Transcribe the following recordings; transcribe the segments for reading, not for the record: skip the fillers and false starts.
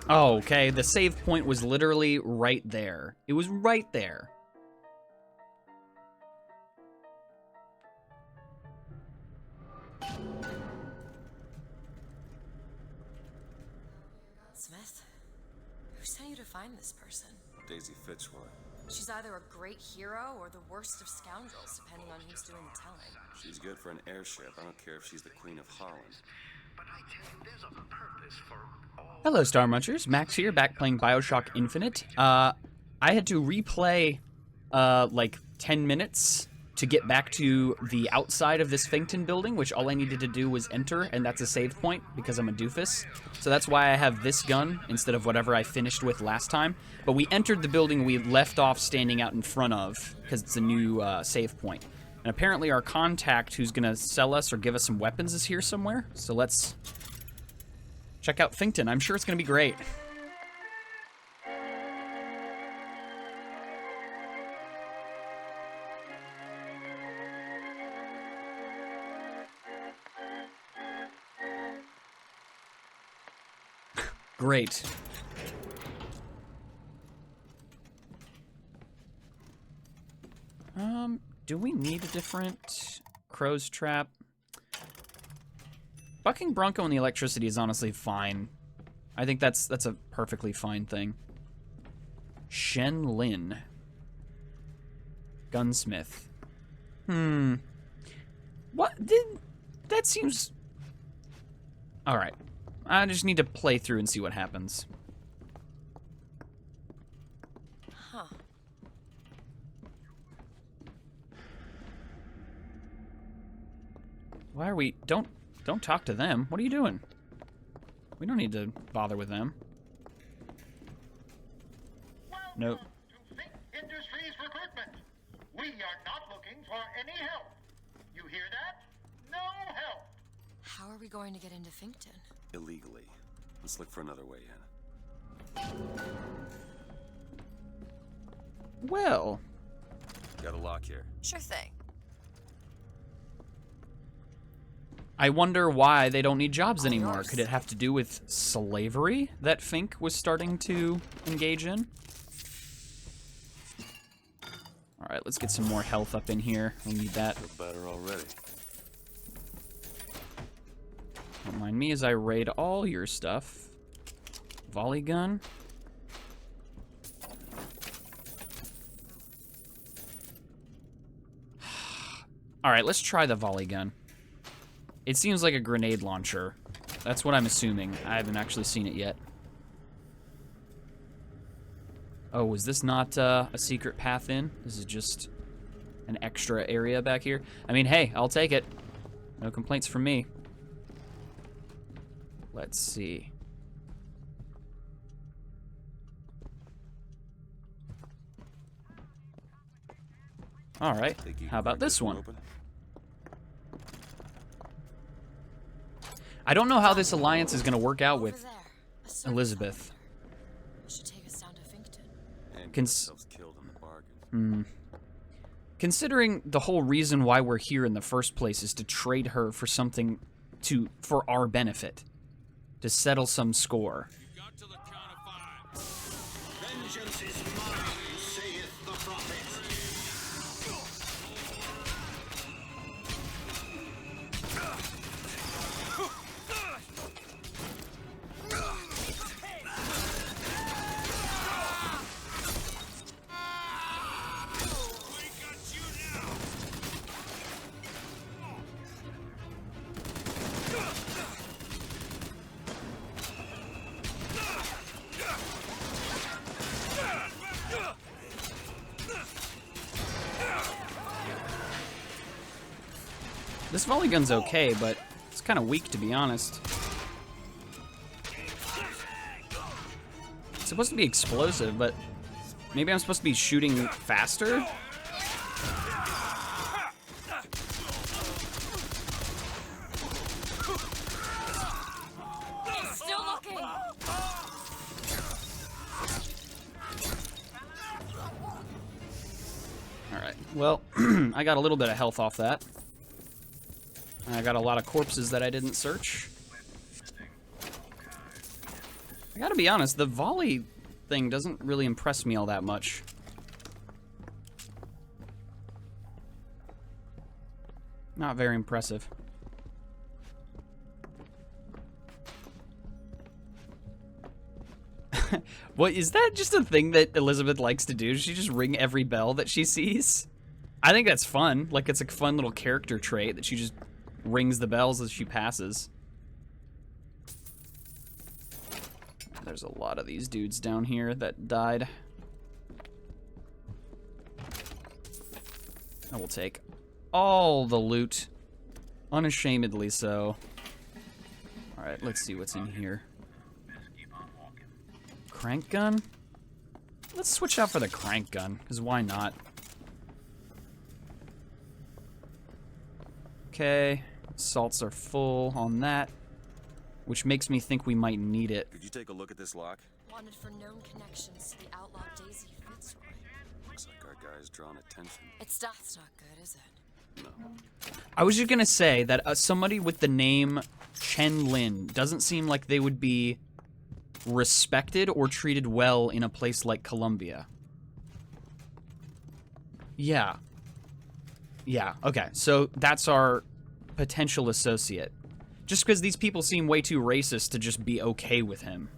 Oh, okay. The save point was literally right there. It was right there. Smith? Who sent you to find this person? Daisy Fitzroy. She's either a great hero or the worst of scoundrels, depending on who's doing the telling. She's good for an airship. I don't care if she's the Queen of Holland. But I tell you, there's a purpose for all. Hello, StarMunchers. Max here, back playing Bioshock Infinite. I had to replay, like 10 minutes to get back to the outside of this FINKTON building, which all I needed to do was enter, and that's a save point, because I'm a doofus. So that's why I have this gun, instead of whatever I finished with last time. But we entered the building we left off standing out in front of, because it's a new save point. And apparently our contact who's gonna sell us or give us some weapons is here somewhere. So let's check out FINKTON. I'm sure it's gonna be great. Great. Do we need a different crow's trap? Bucking Bronco and the electricity is honestly fine. I think that's a perfectly fine thing. Shen Lin. Gunsmith. What did that seems alright. I just need to play through and see what happens. Huh. Why are we... Don't talk to them. What are you doing? We don't need to bother with them. Nope. To Fink Industries Recruitment. We are not looking for any help. You hear that? No help. How are we going to get into FINKTON? Illegally. Let's look for another way in. Well... Got a lock here. Sure thing. I wonder why they don't need jobs anymore. Could it have to do with slavery that Fink was starting to engage in? Alright, let's get some more health up in here. We need that. Feel better already. Don't mind me as I raid all your stuff. Volley gun. Alright, let's try the volley gun. It seems like a grenade launcher. That's what I'm assuming. I haven't actually seen it yet. Oh, was this not a secret path in? This is just an extra area back here? I mean, hey, I'll take it. No complaints from me. Let's see. All right, how about this one? I don't know how this alliance is going to work out with Elizabeth. Should take us down to FINKTON. And get ourselves killed in the bargain. Considering the whole reason why we're here in the first place is to trade her for something for our benefit, to settle some score. You got to the count of 5. Vengeance is mine, saith the prophet. This volley gun's okay, but it's kind of weak, to be honest. It's supposed to be explosive, but maybe I'm supposed to be shooting faster? He's still looking. Alright, well, I got a little bit of health off that. I got a lot of corpses that I didn't search. I gotta be honest, the volley thing doesn't really impress me all that much. Not very impressive. What, is that just a thing that Elizabeth likes to do? Does she just ring every bell that she sees? I think that's fun. Like, it's a fun little character trait that she just rings the bells as she passes. There's a lot of these dudes down here that died. I will take all the loot. Unashamedly so. Alright, let's see what's in here. Crank gun? Let's switch out for the crank gun, because why not? Okay, salts are full on that, which makes me think we might need it. Could you take a look at this lock? Wanted for known connections to the outlaw Daisy Fitzroy. Looks like our guy's drawn attention. It's that's not good, is it? No. I was just gonna say that somebody with the name Chen Lin doesn't seem like they would be respected or treated well in a place like Colombia. Yeah. Yeah, okay. So that's our potential associate. Just because these people seem way too racist to just be okay with him.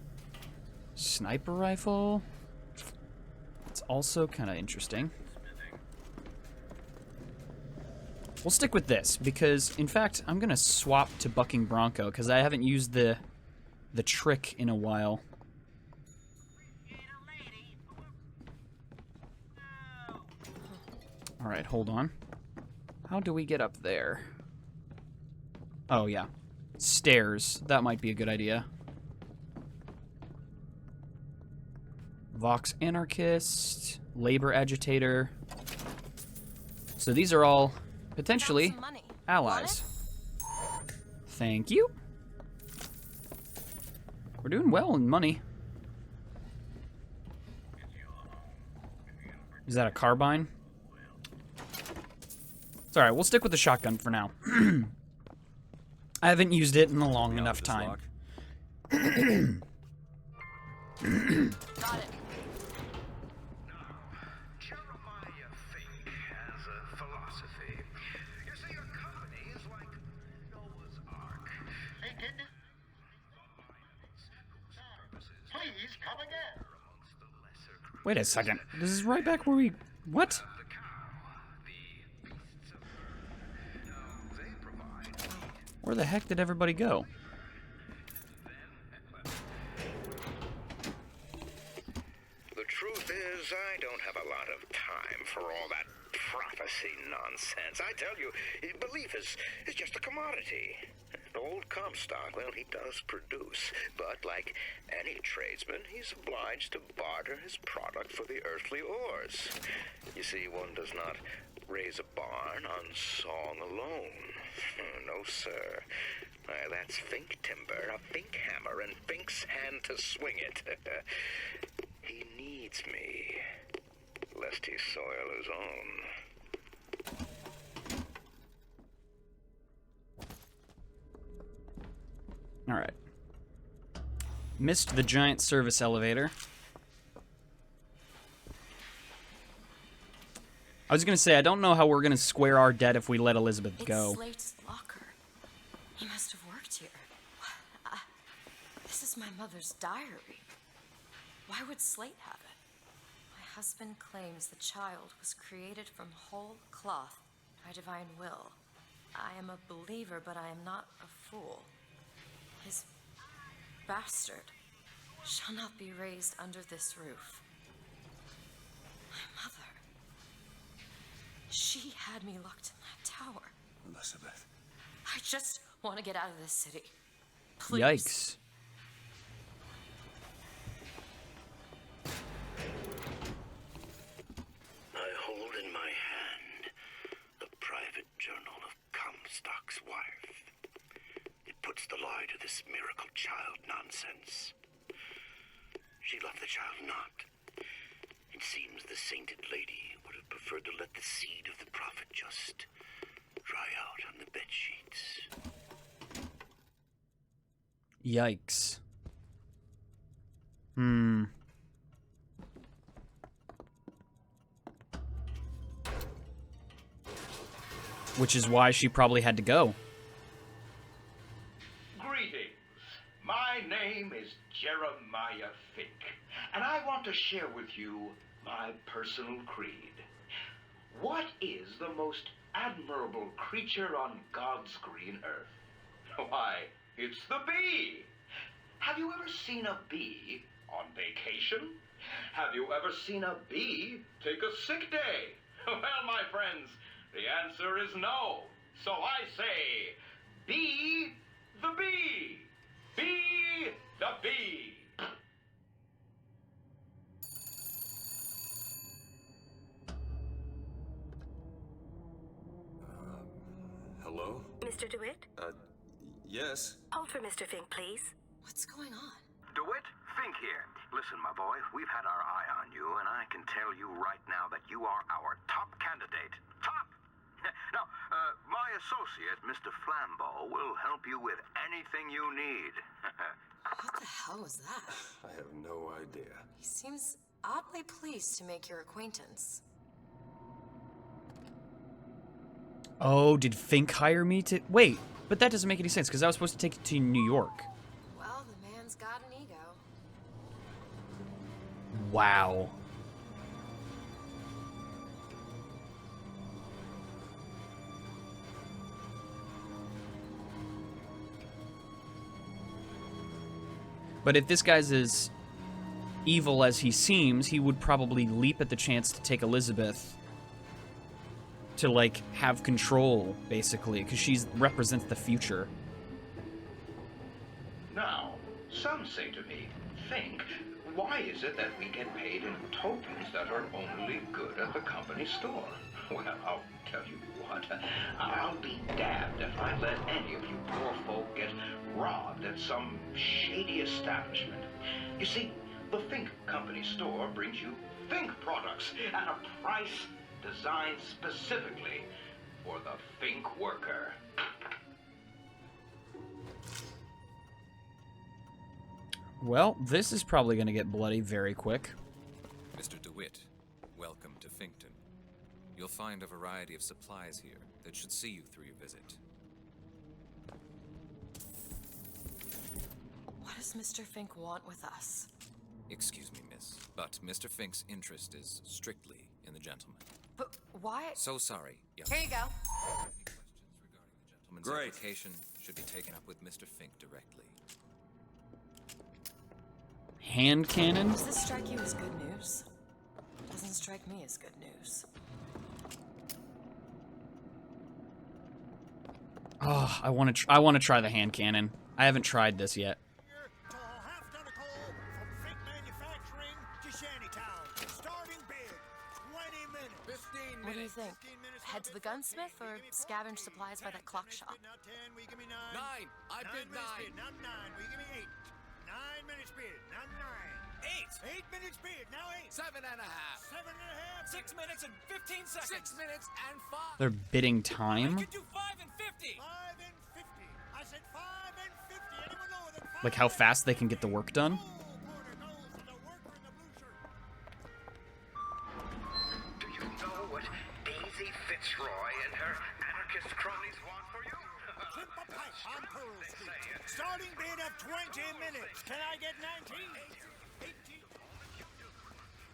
Sniper rifle? It's also kind of interesting. We'll stick with this, because, in fact, I'm going to swap to Bucking Bronco, because I haven't used the trick in a while. Alright, hold on. How do we get up there? Oh, yeah. Stairs. That might be a good idea. Vox Anarchist. Labor Agitator. So these are all potentially allies. Thank you. We're doing well in money. Is that a carbine? It's alright, we'll stick with the shotgun for now. I haven't used it in a long enough time. Got it. Jeremiah Fink has a philosophy. You see, your company is like Noah's Ark. Thinking? Please come again. Wait a second. This is right back where we... What? Where the heck did everybody go? The truth is, I don't have a lot of time for all that prophecy nonsense. I tell you, belief is just a commodity. Old Comstock, well, he does produce, but like any tradesman, he's obliged to barter his product for the earthly ores. You see, one does not raise a barn on song alone. No, sir. That's Fink timber, a Fink hammer, and Fink's hand to swing it. He needs me, lest he soil his own. Alright. Missed the giant service elevator. I was gonna say, I don't know how we're gonna square our debt if we let Elizabeth go. It's Slate's locker. He must have worked here. This is my mother's diary. Why would Slate have it? My husband claims the child was created from whole cloth by divine will. I am a believer, but I am not a fool. His bastard shall not be raised under this roof. My mother. She had me locked in that tower. Elizabeth. I just want to get out of this city. Please. Yikes. I hold in my hand the private journal of Comstock's wife. It puts the lie to this miracle child nonsense. She left the child not. It seems the sainted lady would have preferred to let the seed of the prophet just dry out on the bed sheets. Yikes. Which is why she probably had to go. Greetings. My name is Jeremiah Fink, and I want to share with you my personal creed. What is the most admirable creature on God's green earth? Why, it's the bee. Have you ever seen a bee on vacation? Have you ever seen a bee take a sick day? Well, my friends, the answer is no. So I say, be the bee. Be the bee. Hello? Mr. DeWitt? Yes? Hold for Mr. Fink, please. What's going on? DeWitt, Fink here. Listen, my boy, we've had our eye on you, and I can tell you right now that you are our top candidate. Top! Now, my associate, Mr. Flambeau, will help you with anything you need. What the hell was that? I have no idea. He seems oddly pleased to make your acquaintance. Oh, did Fink hire me to... Wait, but that doesn't make any sense, because I was supposed to take it to New York. Well, the man's got an ego. Wow. But if this guy's as evil as he seems, he would probably leap at the chance to take Elizabeth to, like, have control, basically, because she represents the future. Now, some say to me, Fink, why is it that we get paid in tokens that are only good at the company store? Well, I'll tell you what, I'll be damned if I let any of you poor folk get robbed at some shady establishment. You see, the Fink Company store brings you Fink products at a price designed specifically for the Fink worker. Well, this is probably going to get bloody very quick. Mr. DeWitt, welcome to FINKTON. You'll find a variety of supplies here that should see you through your visit. What does Mr. Fink want with us? Excuse me, miss, but Mr. Fink's interest is strictly in the gentleman. But why? So sorry, young Here you go. Any questions regarding the gentleman's Great. application should be taken up with Mr. Fink directly. Hand cannon? Does this strike you as good news? Doesn't strike me as good news. Oh, I want to try the hand cannon. I haven't tried this yet. To half-ton of coal from Fink Manufacturing to Shantytown. Starting bid, 20 minutes. 15 What do you think? 15 minutes. Head to the gunsmith or scavenge supplies by the clock shop? Now 10, we give me 9. 9! I bid 9! Now 9, we give me 8. 9 minutes bid, now 9. 8! 8 minutes bid, now 8. 7 and a half! 7 and a half. 6 minutes and 15 seconds! 6 minutes and 5! They're bidding time? do 5 and 50! 5 and 50. I said 5 and 50. Anyone lower than 5? Like how fast they can get the work done? Quarter goes to the worker in the blue shirt. Do you know what Daisy Fitzroy and her anarchist cronies want for you? Clip a pipe on Pearl Street. Starting bid of 20 minutes. Can I get 19? 18.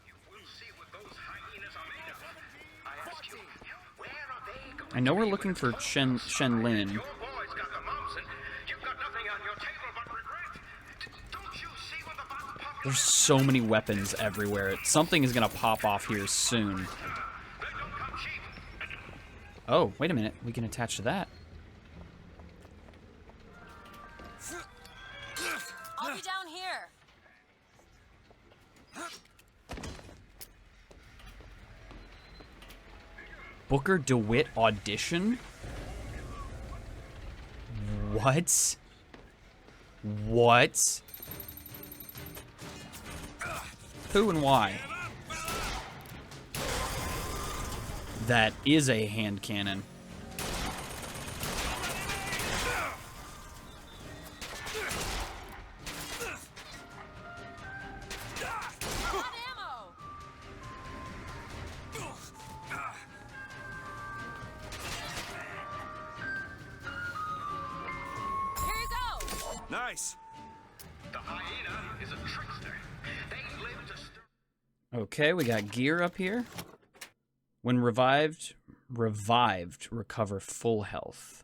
You will see what those hyenas are made of. I ask you, where are they going? I know we're looking for Shen Lin. Your boy's got the mumps and you've got nothing on your table but regret. Don't you see when the bottom pocket... There's so many weapons everywhere. Something is going to pop off here soon. They don't come cheap. Oh, wait a minute. We can attach to that. I'll be down here. Booker DeWitt audition? What? What? Who and why? That is a hand cannon. Nice. The hyena is a trickster. They live to stir. Okay, we got gear up here. When revived, recover full health.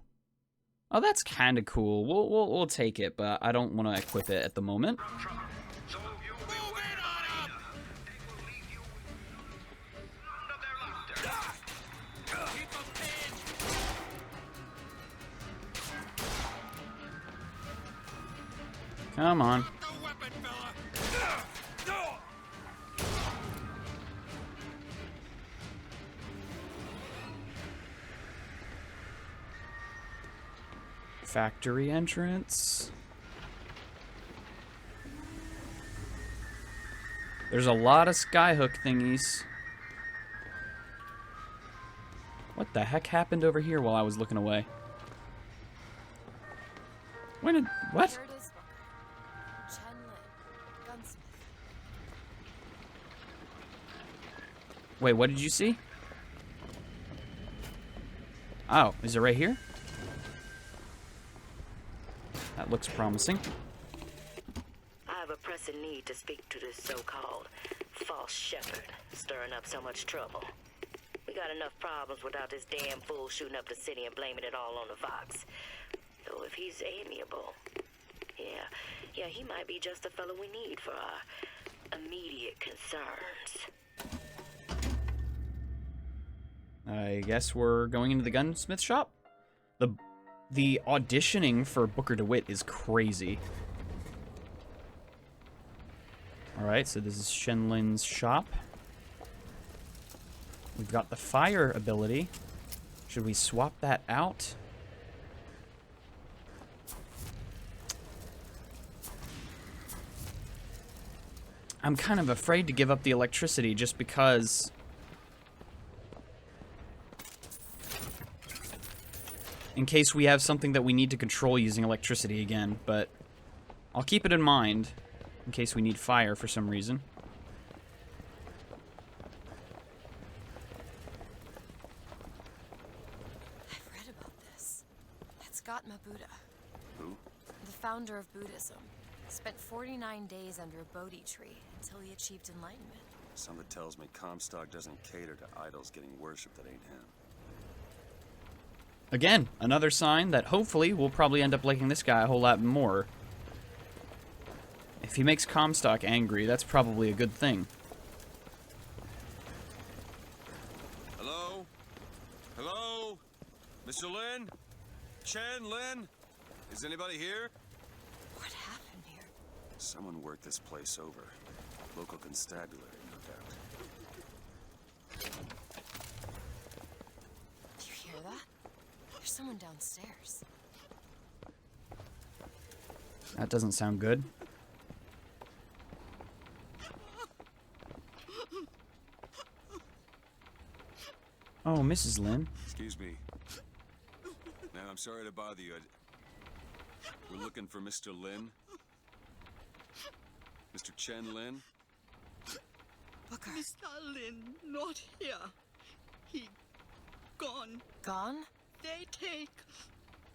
Oh, that's kind of cool. We'll take it, but I don't want to equip it at the moment. So you beware the hyena. They will leave you with of their laughter. Keep them pinned. Come on. The weapon, fella. Factory entrance. There's a lot of skyhook thingies. What the heck happened over here while I was looking away? When did... What? Here it is, Booker. Chen Lin, gunsmith. Wait, what did you see? Oh, is it right here? That looks promising. I have a pressing need to speak to this so-called false shepherd, stirring up so much trouble. We got enough problems without this damn fool shooting up the city and blaming it all on the Fox. Though if he's amiable, yeah, he might be just the fellow we need for our immediate concerns. I guess we're going into the gunsmith shop. The auditioning for Booker DeWitt is crazy. Alright, so this is Shenlin's shop. We've got the fire ability. Should we swap that out? I'm kind of afraid to give up the electricity just because... in case we have something that we need to control using electricity again, but I'll keep it in mind in case we need fire for some reason. I've read about this. That's Gautama Buddha, Who? the founder of Buddhism. Spent 49 days under a Bodhi tree until he achieved enlightenment. Something tells me Comstock doesn't cater to idols getting worshipped that ain't him. Again, another sign that hopefully we'll probably end up liking this guy a whole lot more. If he makes Comstock angry, that's probably a good thing. Hello? Hello? Mr. Lin? Chen Lin? Is anybody here? What happened here? Someone worked this place over. Local constabulary, no doubt. Do you hear that? There's someone downstairs. That doesn't sound good. Oh, Mrs. Lin. Excuse me. Ma'am, I'm sorry to bother you. We're looking for Mr. Lin. Mr. Chen Lin. Booker. Mr. Lin not here. He gone. Gone? They take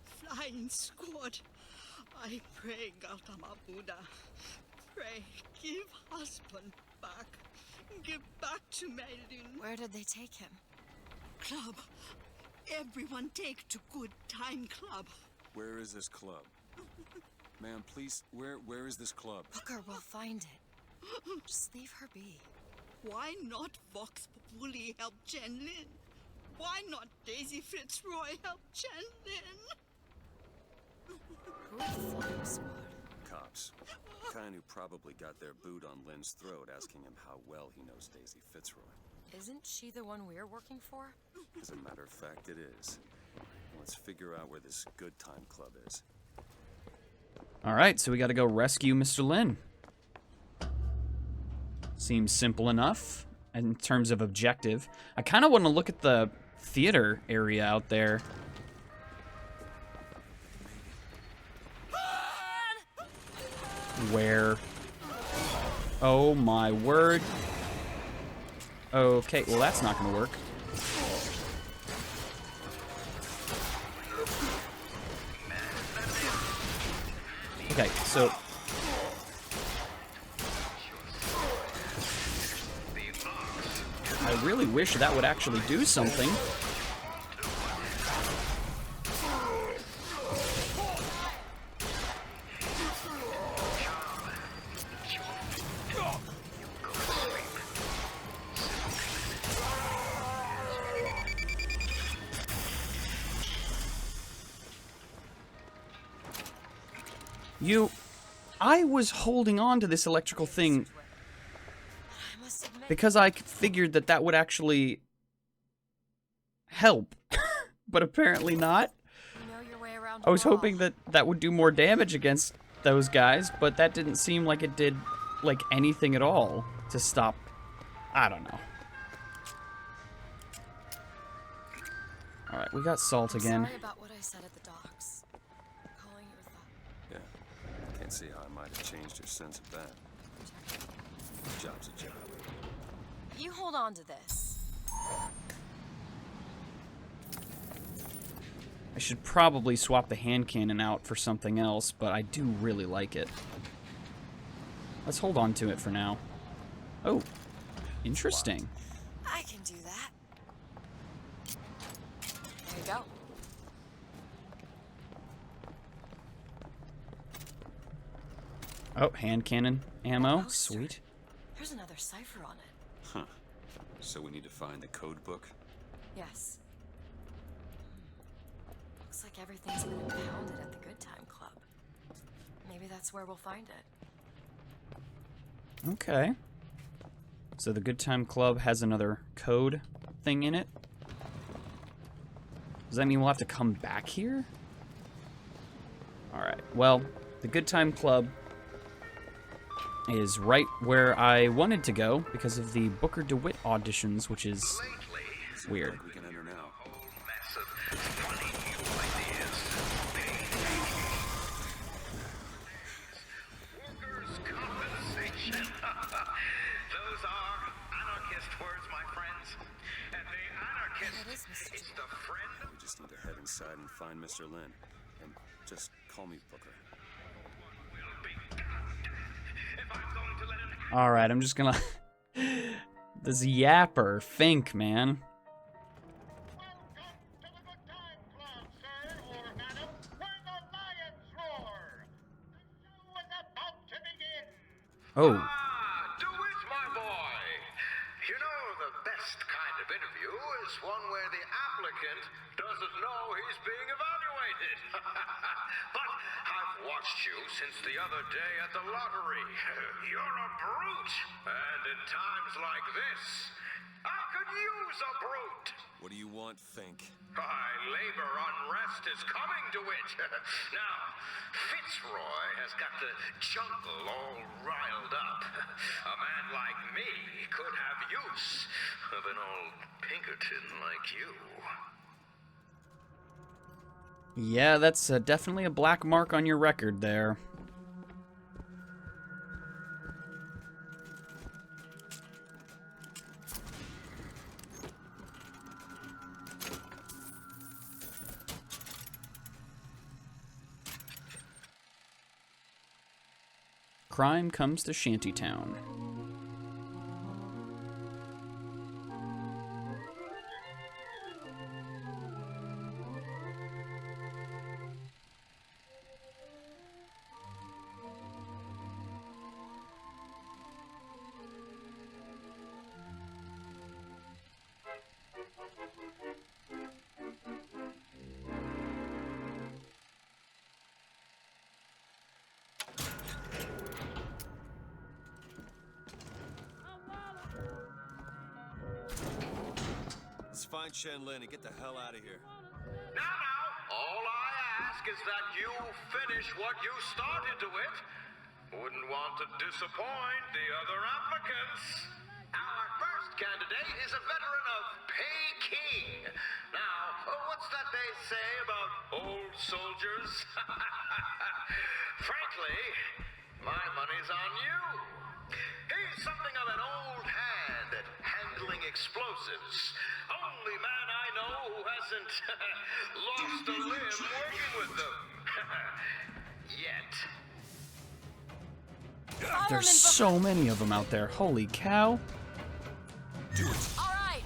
flying squad. I pray, Gautama Buddha. Pray, give husband back. Give back to Maylin. Where did they take him? Club. Everyone take to good time club. Where is this club? Ma'am, please, where is this club? Booker, we'll find it. Just leave her be. Why not Vox Populi help Chen Lin? Why not Daisy Fitzroy help Chen Lin? Who are the flying squad? Cops. Kind who probably got their boot on Lin's throat asking him how well he knows Daisy Fitzroy. Isn't she the one we're working for? As a matter of fact, it is. Let's figure out where this good time club is. Alright, so we gotta go rescue Mr. Lin. Seems simple enough in terms of objective. I kind of want to look at the theater area out there. Where? Oh my word. Okay, well that's not gonna work. Okay, so... I really wish that would actually do something. I was holding on to this electrical thing because I figured that that would actually help, but apparently not. I was hoping that that would do more damage against those guys, but that didn't seem like it did, like, anything at all to stop. I don't know. Alright, we got Salt again. Sorry about what I said at the docks. Calling you a thought. Yeah, can't see how I might have changed your sense of that. Job's a job. You hold on to this. I should probably swap the hand cannon out for something else, but I do really like it. Let's hold on to it for now. Oh, interesting. I can do that. There you go. Oh, hand cannon ammo. Poster. Sweet. There's another cipher on it. Huh. So we need to find the code book? Yes. Looks like everything's been impounded at the Good Time Club. Maybe that's where we'll find it. Okay. So the Good Time Club has another code thing in it? Does that mean we'll have to come back here? Alright, well, the Good Time Club is right where I wanted to go because of the Booker DeWitt auditions, which is weird. We can enter now. Workers' compensation. Those are anarchist words, my friends. And the anarchist is the friend. We just need to head inside and find Mr. Lin. And just call me Booker. Alright, I'm just gonna... This yapper, Fink, man. Welcome to the Good Time Club, sir or madam, where the lions roar. The show is about to begin. Oh. Do it, my boy. You know, the best kind of interview is one where the applicant doesn't know he's being evaluated. But I've watched you since the other day at the lottery. You're a brute. And in times like this, I could use a brute. What do you want, Fink? Labor unrest is coming to it. Now, Fitzroy has got the jungle all riled up. A man like me could have use of an old Pinkerton like you. Yeah, that's definitely a black mark on your record there. Crime comes to Shantytown. Let's find Shen Lin and get the hell out of here. Now, all I ask is that you finish what you started to it. Wouldn't want to disappoint the other applicants. Our first candidate is a veteran of Peking. Now, what's that they say about old soldiers? Frankly, my money's on you. He's something of an old hand at handling explosives. Only man I know who hasn't lost a limb working with them. Yet. God, there's so many of them out there. Holy cow. Do it. All right.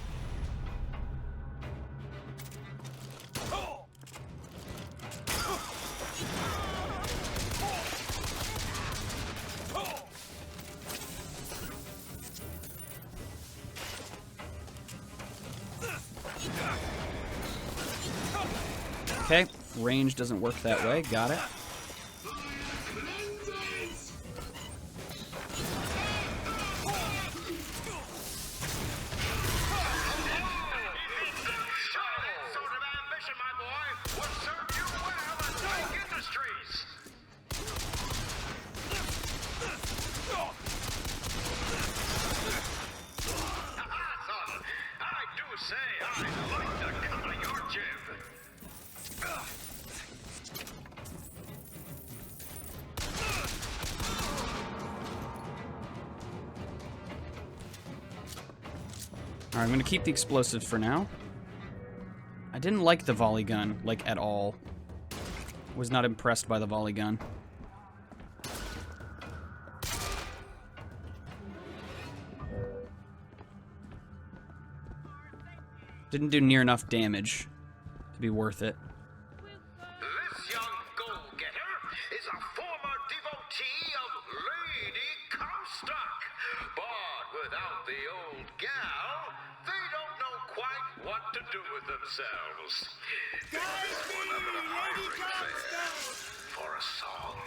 Okay, range doesn't work that way. Got it. Alright, I'm gonna keep the explosives for now. I didn't like the volley gun, like, at all. Was not impressed by the volley gun. Didn't do near enough damage to be worth it. This young go-getter is a former devotee of Lady Comstock. But without the old gal, they don't know quite what to do with themselves. One up at a hiring fair for a song.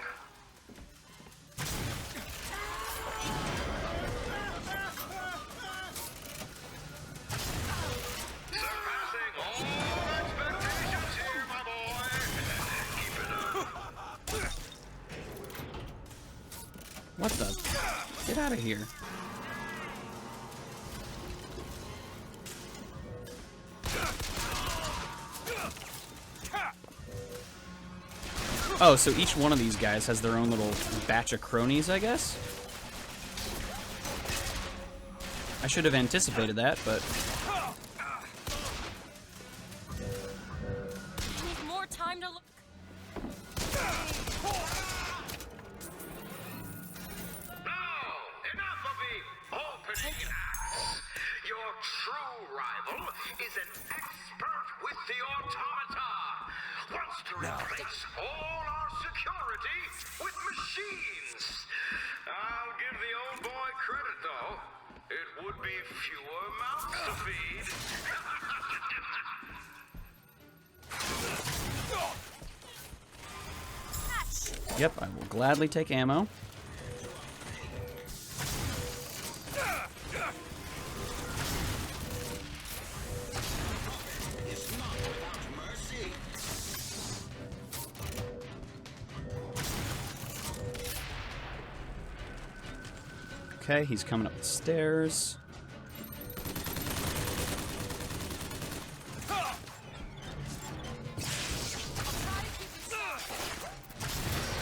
Surpassing all expectations here, my boy. Keep it up. What the? Get out of here. Oh, so each one of these guys has their own little batch of cronies, I guess? I should have anticipated that, but... I need more time to look. Now, enough of the opening acts. Your true rival is an expert with the automata. Wants to replace all our security with machines. I'll give the old boy credit, though. It would be fewer mouths to feed. Yep, I will gladly take ammo. Okay, he's coming up the stairs.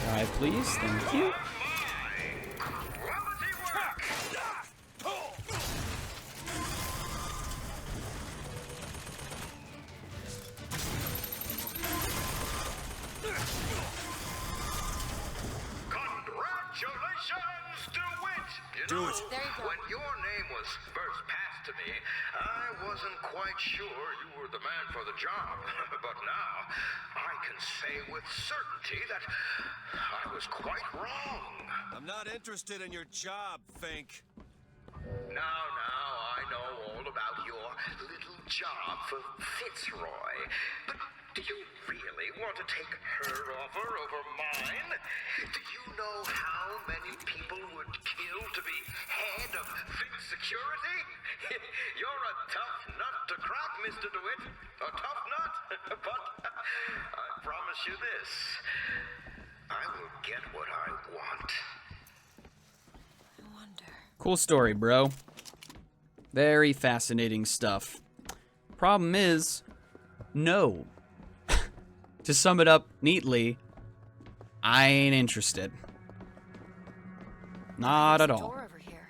Die, please. Thank you. Congratulations, DeWitt! Do it. There you go. When your name was first passed to me, I wasn't quite sure you were the man for the job. But now, I can say with certainty that I was quite wrong. I'm not interested in your job, Fink. Now, I know all about your little job for Fitzroy. But do you really want to take her offer over mine? Do you know how many people would kill to be head of Fitz Security? You're a tough nut to crack, Mr. DeWitt. A tough nut. But I promise you this. I will get what I want. I wonder. Cool story, bro. Very fascinating stuff. Problem is, no. To sum it up neatly, I ain't interested. Not at There's a all. door over here.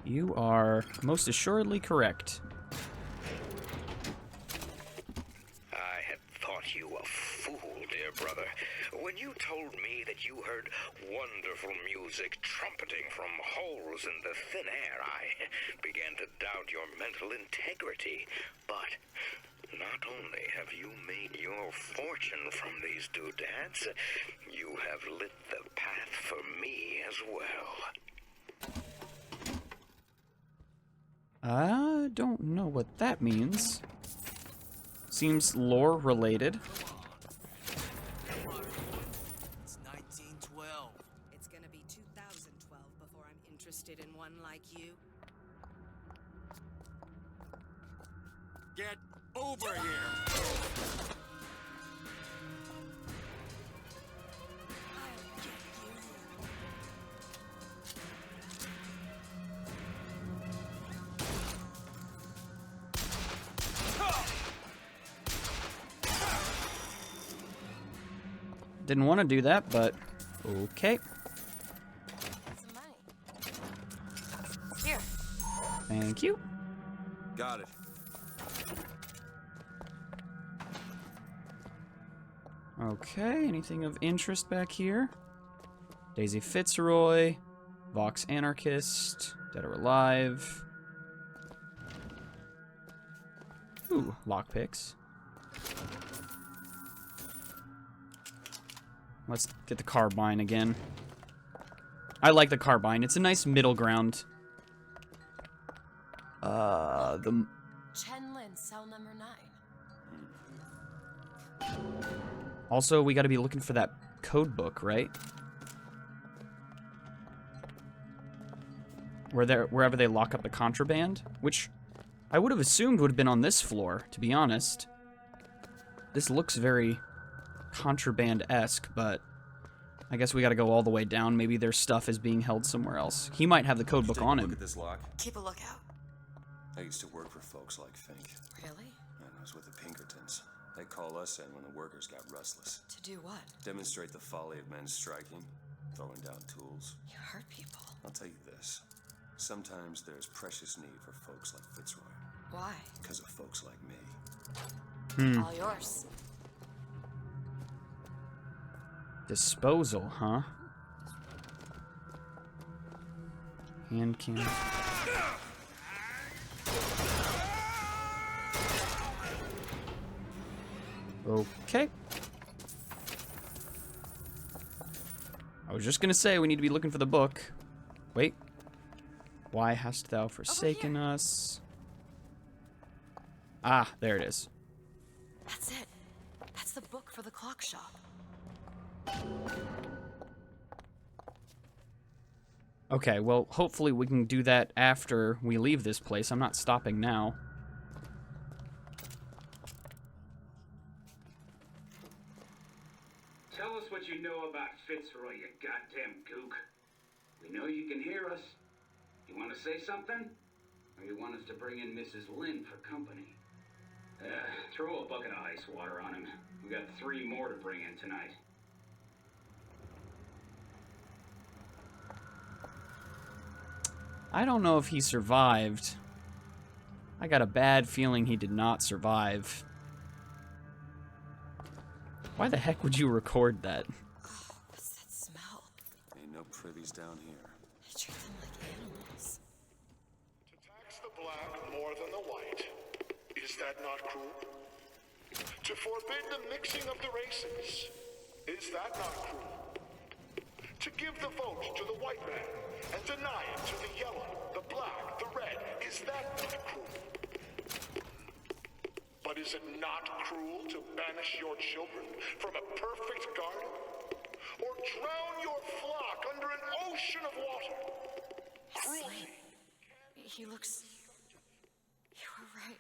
You are most assuredly correct. I had thought you a fool, dear brother. when you told me that you heard wonderful music trumpeting from holes in the thin air, I began to doubt your mental integrity. But not only have you made your fortune from these doodads, you have lit the path for me as well. I don't know what that means. Seems lore related. It's 1912. It's gonna be 2012 before I'm interested in one like you. Get over here! Didn't want to do that, but okay. Some money. Here. Thank you. Got it. Okay, anything of interest back here? Daisy Fitzroy, Vox Anarchist, Dead or Alive. Ooh, lockpicks. Let's get the carbine again. I like the carbine. It's a nice middle ground. Chen Lin, cell number 9. Also, we gotta be looking for that code book, right? Wherever they lock up the contraband, which I would have assumed would have been on this floor, to be honest. This looks very contraband-esque, but I guess we gotta go all the way down. Maybe their stuff is being held somewhere else. He might have the code book on Look him. at this lock. Keep a lookout. I used to work for folks like Fink. Really? And I was with the Pinkertons. They call us in when the workers got restless. To do what? Demonstrate the folly of men striking, throwing down tools. You hurt people. I'll tell you this. Sometimes there's precious need for folks like Fitzroy. Why? Because of folks like me. All yours. Disposal, huh? Hand cannon. Okay. I was just gonna say we need to be looking for the book. Wait. Why hast thou forsaken us? Ah, there it is. That's it. That's the book for the clock shop. Okay, well, hopefully we can do that after we leave this place. I'm not stopping now. Tell us what you know about Fitzroy, you goddamn gook. We know you can hear us. You want to say something? Or you want us to bring in Mrs. Lynn for company? Throw a bucket of ice water on him. We got 3 more to bring in tonight. I don't know if he survived. I got a bad feeling he did not survive. Why the heck would you record that? What's that smell? Ain't no privies down here. They treat them like animals. To tax the black more than the white, is that not cruel? To forbid the mixing of the races, is that not cruel? To give the vote to the white man and deny it to the yellow, the black, the red, is that not cruel? But is it not cruel to banish your children from a perfect garden? Or drown your flock under an ocean of water? Cruelty. He looks... You were right.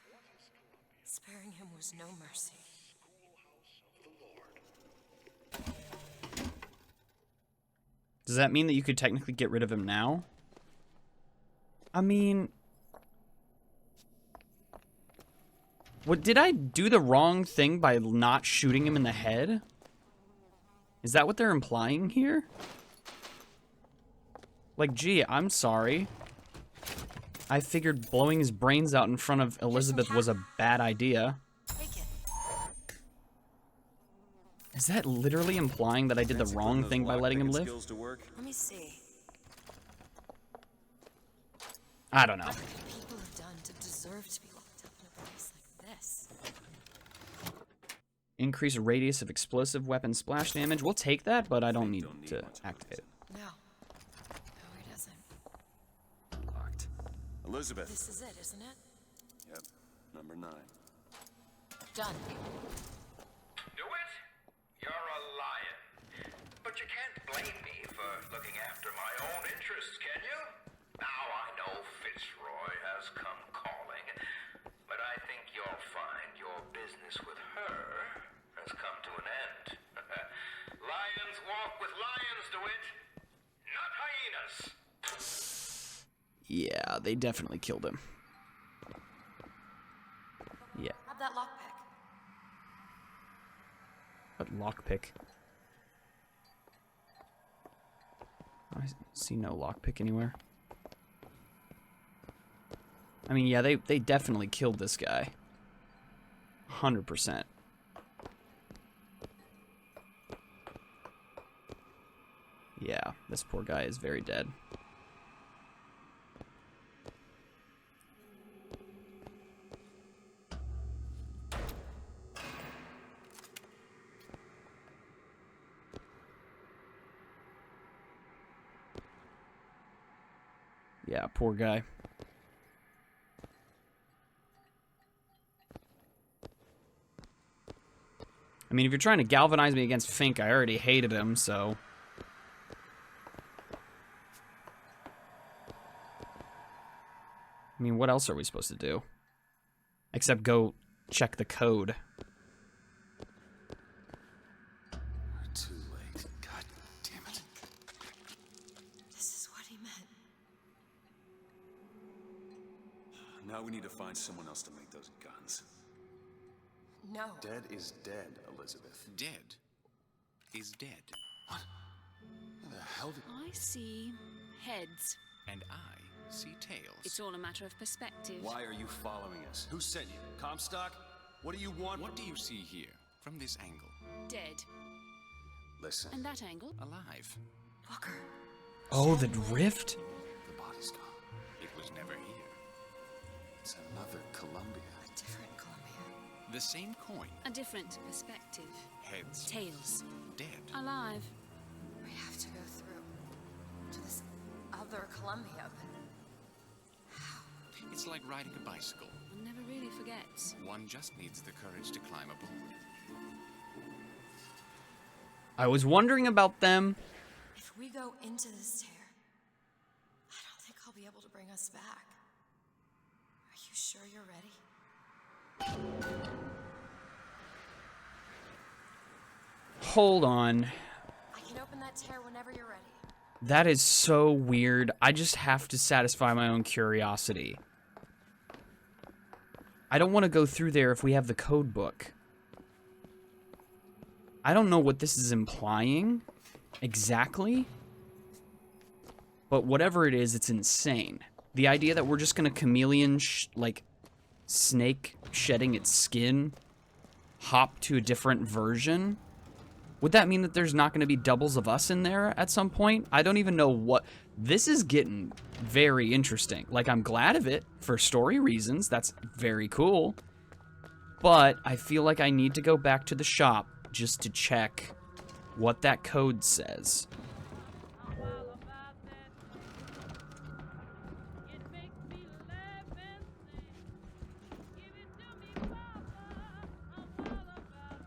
Sparing him was no mercy. Does that mean that you could technically get rid of him now? I mean... What, did I do the wrong thing by not shooting him in the head? Is that what they're implying here? Like, gee, I'm sorry. I figured blowing his brains out in front of Elizabeth was a bad idea. Take it. Is that literally implying that I did the wrong thing by letting him live? Let me see. I don't know. What could people have done to deserve to be locked up in a place like this? Increase radius of explosive weapon splash damage. We'll take that, but I don't need to activate it. No. No, he doesn't. Locked. Elizabeth. This is it, isn't it? Yep. Number 9. Done. DeWitt, you're a lion. But you can't blame me for looking after my own interests, can you? Now I know Fitzroy has come calling, but I think you'll find your business with her has come to an end. Lions walk with lions, DeWitt, not hyenas. Yeah, they definitely killed him. Yeah. Grab that lockpick. But lockpick. I see no lockpick anywhere. I mean, yeah, they definitely killed this guy. 100%. Yeah, this poor guy is very dead. Yeah, poor guy. I mean, if you're trying to galvanize me against Fink, I already hated him, so... I mean, what else are we supposed to do? Except go check the code. We're too late. God damn it. This is what he meant. Now we need to find someone else to make those guns. No. Dead is dead, Elizabeth. Dead is dead. What? Where the hell did... I see heads. And I see tails. It's all a matter of perspective. Why are you following us? Who sent you? Comstock? What do you want? What do you see here, from this angle? Dead. Listen. And that angle? Alive. Walker. Oh, the rift? The body's gone. It was never here. It's another Columbia. A different Columbia. The same coin. A different perspective. Heads. Tails. Dead. Alive. We have to go through to this other Columbia, but It's like riding a bicycle. One never really forgets. One just needs the courage to climb aboard. I was wondering about them. if we go into this tear, I don't think I'll be able to bring us back. Are you sure you're ready? Hold on. I can open that tear whenever you're ready. That is so weird. I just have to satisfy my own curiosity. I don't want to go through there if we have the code book. I don't know what this is implying exactly. But whatever it is, it's insane. The idea that we're just going to chameleon, like, snake shedding its skin, hop to a different version. Would that mean that there's not going to be doubles of us in there at some point? I don't even know what... This is getting very interesting. Like, I'm glad of it for story reasons. That's very cool. But I feel like I need to go back to the shop just to check what that code says.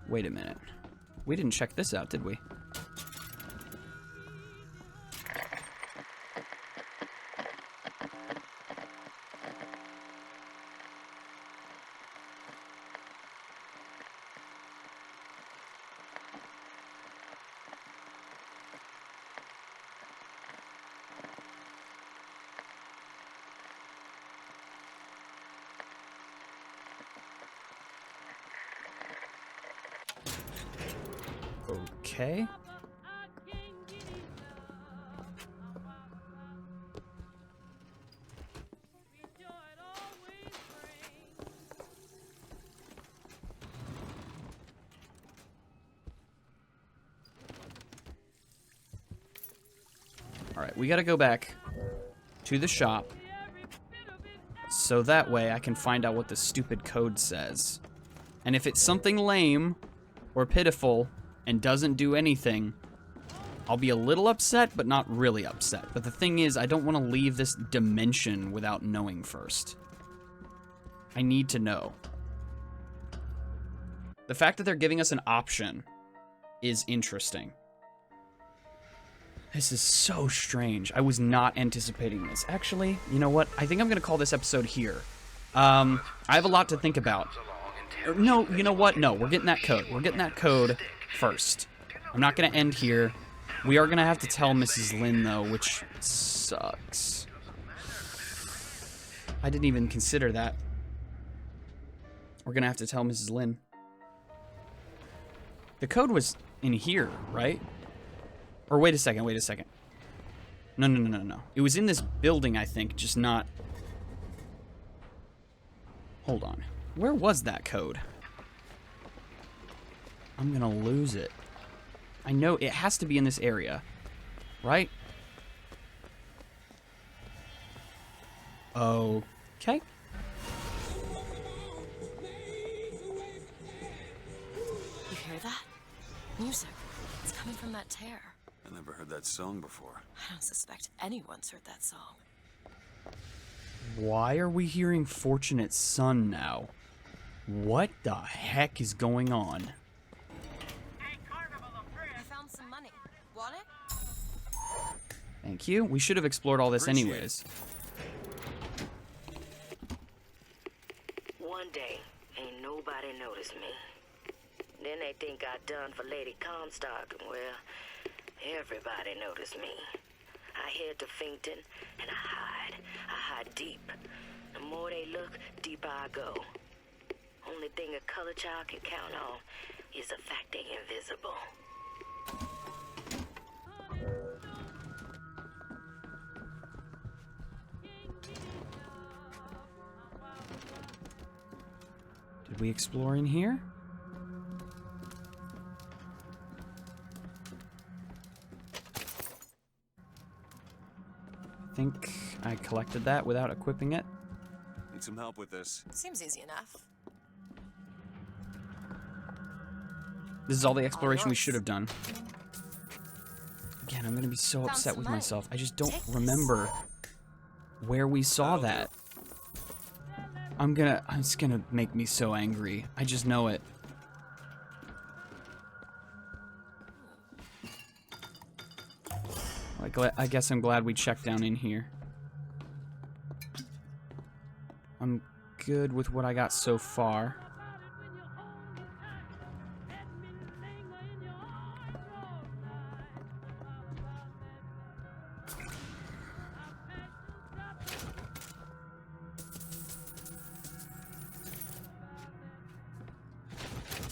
Wait a minute. We didn't check this out, did we? Okay. Alright, we gotta go back to the shop so that way I can find out what the stupid code says. And if it's something lame or pitiful and doesn't do anything, I'll be a little upset, but not really upset. But the thing is, I don't want to leave this dimension without knowing first. I need to know. The fact that they're giving us an option is interesting. This is so strange. I was not anticipating this. Actually, you know what? I think I'm going to call this episode here. I have a lot to think about. No, you know what? No, we're getting that code. We're getting that code first. I'm not going to end here. We are going to have to tell Mrs. Lin, though, which sucks. I didn't even consider that. We're going to have to tell Mrs. Lin. The code was in here, right? Or wait a second, wait a second. No. It was in this building, I think, just not... Hold on. Where was that code? I'm gonna lose it. I know it has to be in this area, right? Okay. You hear that? Music. It's coming from that tear. I never heard that song before. I don't suspect anyone's heard that song. Why are we hearing Fortunate Son now? What the heck is going on? I found some money. Want it? Thank you. We should have explored all this anyways. One day, ain't nobody noticed me. Then they think I done for Lady Comstock, and well, everybody noticed me. I head to FINKTON, and I hide. I hide deep. The more they look, deeper I go. Only thing a color child can count on is the fact they invisible. Did we explore in here? I think I collected that without equipping it. Need some help with this. Seems easy enough. This is all the exploration we should have done. Again, I'm gonna be so Found upset some with money. myself. I just don't Take this. remember where we saw that. It's gonna make me so angry. I just know it. I guess I'm glad we checked down in here. I'm good with what I got so far.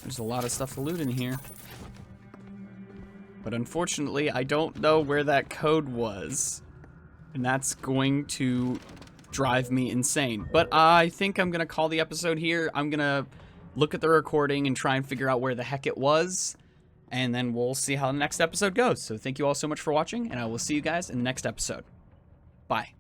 There's a lot of stuff to loot in here. But unfortunately, I don't know where that code was. And that's going to drive me insane. But I think I'm going to call the episode here. I'm going to look at the recording and try and figure out where the heck it was. And then we'll see how the next episode goes. So thank you all so much for watching, and I will see you guys in the next episode. Bye.